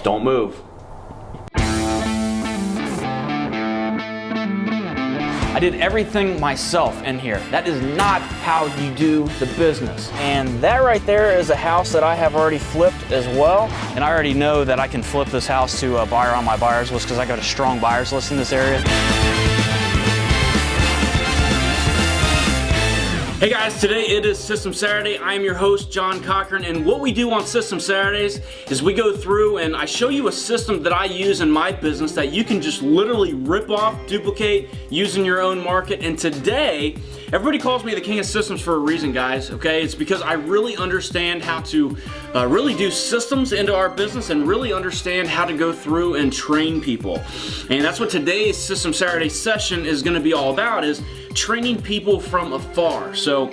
Don't move. I did everything myself in here. That is not how you do the business. And that right there is a house that I have already flipped as well. And I already know that I can flip this house to a buyer on my buyers list because I got a strong buyers list in this area. Hey guys, today it is System Saturday. I am your host, John Cochran, and what we do on System Saturdays is we go through and I show you a system that I use in my business that you can just literally rip off, duplicate, use in your own market. And today, everybody calls me the king of systems for a reason, guys, okay? It's because I really understand how to really do systems into our business and really understand how to go through and train people. And that's what today's System Saturday session is gonna be all about, is training people from afar. So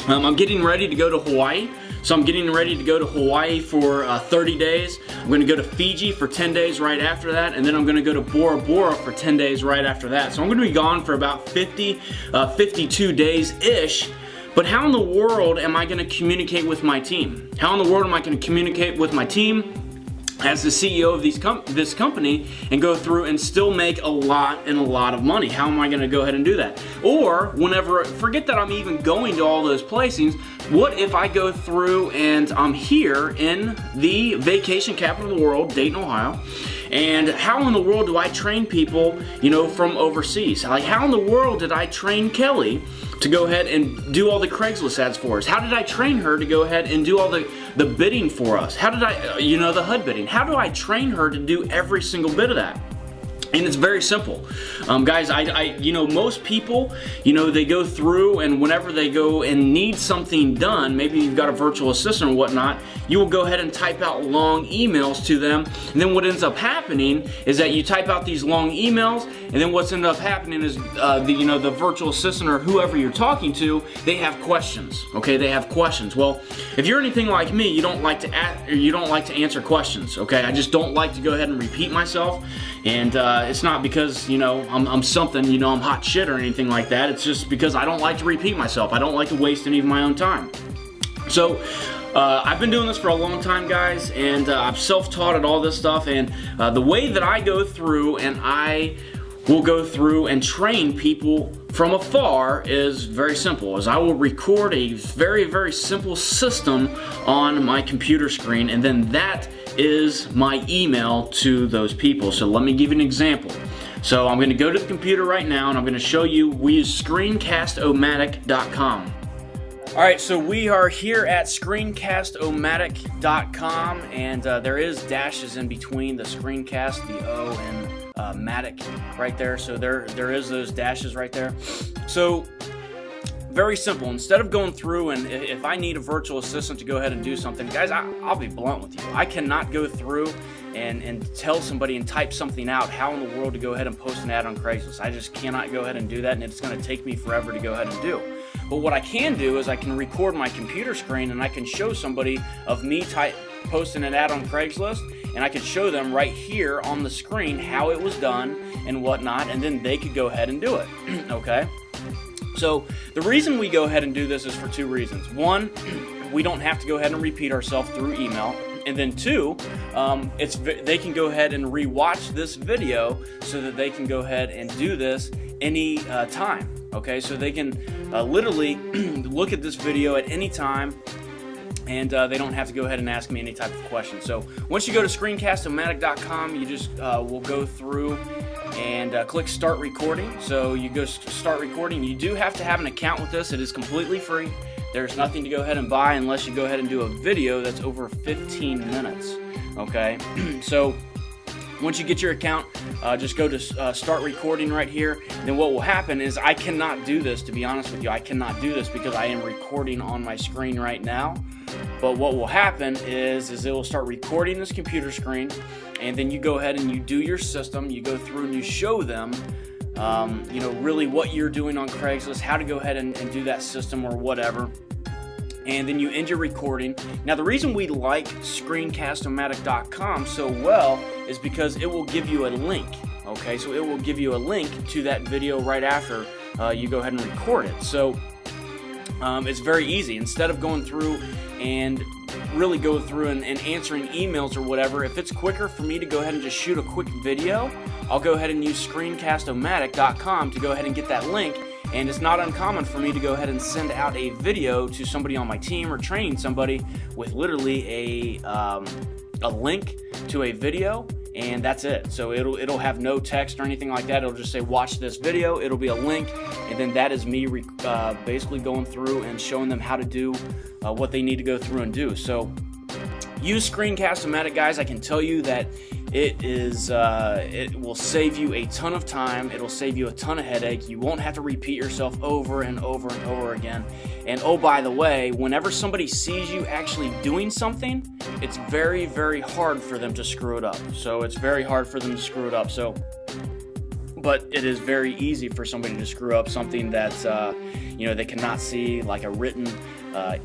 I'm getting ready to go to Hawaii. So I'm getting ready to go to Hawaii for 30 days. I'm going to go to Fiji for 10 days right after that, and then I'm going to go to Bora Bora for 10 days right after that. So I'm going to be gone for about 52 days-ish. But how in the world am I going to communicate with my team? How in the world am I going to communicate with my team as the CEO of this company and go through and still make a lot of money? How am I going to go ahead and do that? Or whenever, forget that I'm even going to all those placings, what if I go through and I'm here in the vacation capital of the world, Dayton, Ohio, and how in the world do I train people, you know, from overseas? Like, how in the world did I train Kelly to go ahead and do all the Craigslist ads for us? How did I train her to go ahead and do all the bidding for us? How did I, you know, the HUD bidding? How do I train her to do every single bit of that? And it's very simple. Guys, you know, most people, you know, they go through and whenever they go and need something done, maybe you've got a virtual assistant or whatnot, you will go ahead and type out long emails to them. And then what ends up happening is that you type out these long emails, and then what's ended up happening is the virtual assistant or whoever you're talking to, they have questions. Okay, they have questions. Well, if you're anything like me, you don't like to answer questions. Okay, I just don't like to go ahead and repeat myself. And it's not because, you know, I'm something, you know, I'm hot shit or anything like that. It's just because I don't like to repeat myself. I don't like to waste any of my own time. So I've been doing this for a long time, guys, and I've self-taught at all this stuff. And the way that I go through and I will go through and train people from afar is very simple. Is I will record a very, very simple system on my computer screen, and then that is my email to those people. So let me give you an example. So I'm going to go to the computer right now and I'm going to show you. We use screencast-o-matic.com. Alright, so we are here at screencast-o-matic.com, and there is dashes in between the screencast, the O, and Matic right there. So there is those dashes right there. So very simple. Instead of going through and if I need a virtual assistant to go ahead and do something, guys, I'll be blunt with you. I cannot go through and tell somebody and type something out how in the world to go ahead and post an ad on Craigslist. I just cannot go ahead and do that, and it's going to take me forever to go ahead and do. But what I can do is I can record my computer screen and I can show somebody of me posting an ad on Craigslist, and I could show them right here on the screen how it was done and whatnot, and then they could go ahead and do it. Okay? So the reason we go ahead and do this is for two reasons. One, we don't have to go ahead and repeat ourselves through email. And then two, they can go ahead and rewatch this video so that they can go ahead and do this any time. Okay, so they can literally look at this video at any time, and they don't have to go ahead and ask me any type of question. So once you go to screencast-o-matic.com, you just will go through and click Start Recording. So you go Start Recording. You do have to have an account with this. It is completely free. There's nothing to go ahead and buy unless you go ahead and do a video that's over 15 minutes. Okay, so once you get your account, just go to Start Recording right here. Then what will happen is I cannot do this, to be honest with you. I cannot do this because I am recording on my screen right now. But what will happen is it will start recording this computer screen, and then you go ahead and you do your system. You go through and you show them, you know, really what you're doing on Craigslist, how to go ahead and do that system or whatever. And then you end your recording. Now, the reason we like screencast-o-matic.com so well is because it will give you a link. Okay, so it will give you a link to that video right after you go ahead and record it. So it's very easy. Instead of going through and really go through and answering emails or whatever, if it's quicker for me to go ahead and just shoot a quick video, I'll go ahead and use screencast-o-matic.com to go ahead and get that link. And it's not uncommon for me to go ahead and send out a video to somebody on my team or training somebody with literally a link to a video, and that's it. So it'll have no text or anything like that. It'll just say watch this video. It'll be a link, and then that is me basically going through and showing them how to do what they need to go through and do. So use Screencast-O-Matic, guys. I can tell you that it will save you a ton of time. It'll save you a ton of headache. You won't have to repeat yourself over and over and over again. And oh, by the way, whenever somebody sees you actually doing something, it's very, very hard for them to screw it up. So it's very hard for them to screw it up. But it is very easy for somebody to screw up something that they cannot see, like a written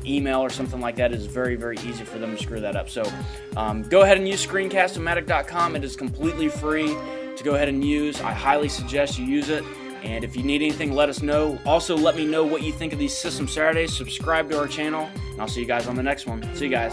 email or something like that. It is very, very easy for them to screw that up. So go ahead and use screencast-o-matic.com. It is completely free to go ahead and use. I highly suggest you use it. And if you need anything, let us know. Also, let me know what you think of these System Saturdays. Subscribe to our channel, and I'll see you guys on the next one. See you guys.